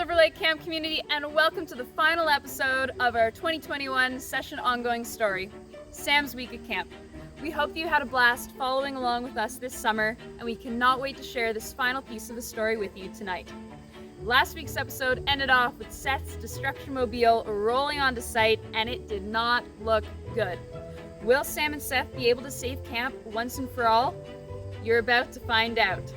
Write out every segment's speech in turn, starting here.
Silver Lake Camp community, and welcome to the final episode of our 2021 session ongoing story, Sam's Week at Camp. We hope you had a blast following along with us this summer, and we cannot wait to share this final piece of the story with you tonight. Last week's episode ended off with Seth's destruction mobile rolling onto site, and it did not look good. Will Sam and Seth be able to save camp once and for all? You're about to find out.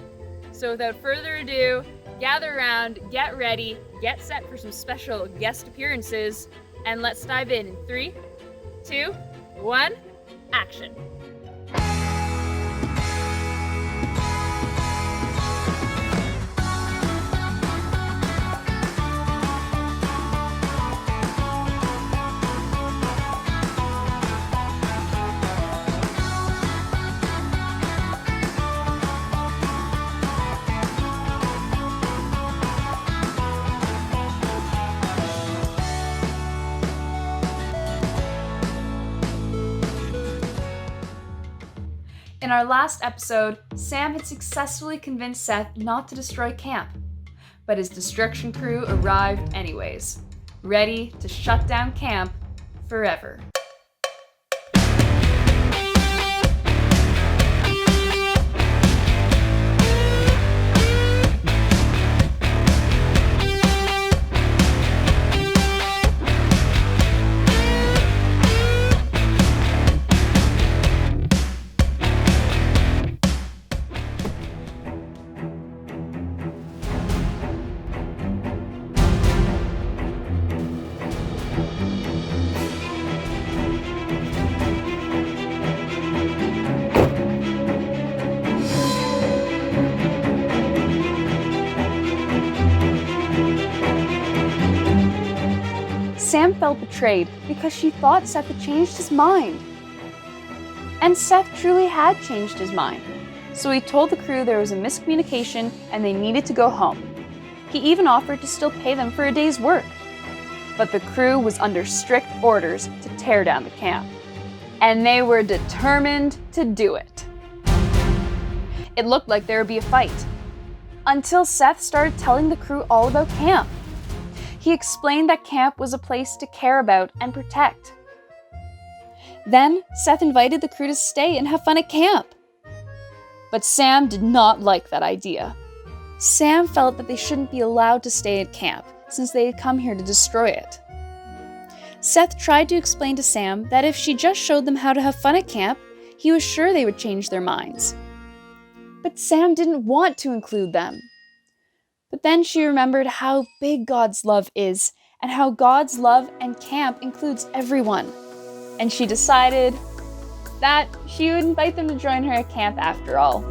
So without further ado, gather around, get ready, get set for some special guest appearances, and let's dive in 3, 2, 1, action. In our last episode, Sam had successfully convinced Seth not to destroy camp, but his destruction crew arrived anyways, ready to shut down camp forever. Sam felt betrayed because she thought Seth had changed his mind. And Seth truly had changed his mind. So he told the crew there was a miscommunication and they needed to go home. He even offered to still pay them for a day's work. But the crew was under strict orders to tear down the camp. And they were determined to do it. It looked like there would be a fight. Until Seth started telling the crew all about camp. He explained that camp was a place to care about and protect. Then, Seth invited the crew to stay and have fun at camp. But Sam did not like that idea. Sam felt that they shouldn't be allowed to stay at camp, since they had come here to destroy it. Seth tried to explain to Sam that if she just showed them how to have fun at camp, he was sure they would change their minds. But Sam didn't want to include them. But then she remembered how big God's love is, and how God's love and camp includes everyone. And she decided that she would invite them to join her at camp after all.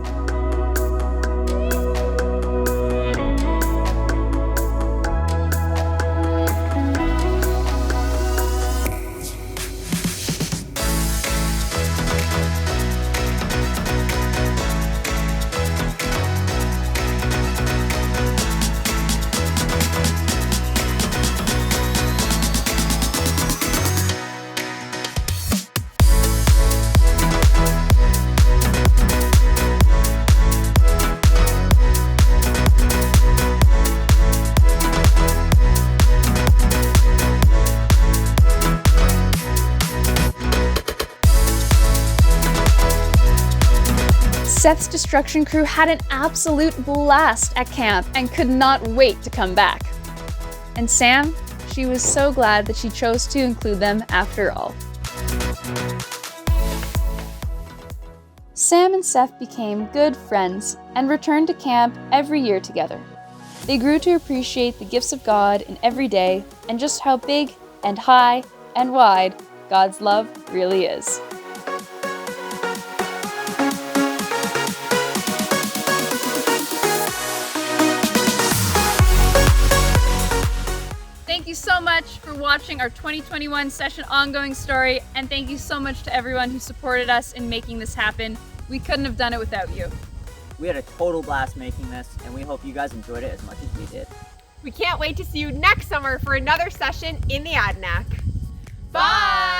Seth's destruction crew had an absolute blast at camp and could not wait to come back. And Sam, she was so glad that she chose to include them after all. Sam and Seth became good friends and returned to camp every year together. They grew to appreciate the gifts of God in every day and just how big and high and wide God's love really is. Thank you so much for watching our 2021 session ongoing story, and thank you so much to everyone who supported us in making this happen. We couldn't have done it without you. We had a total blast making this, and we hope you guys enjoyed it as much as we did. We can't wait to see you next summer for another session in the Adanac. Bye!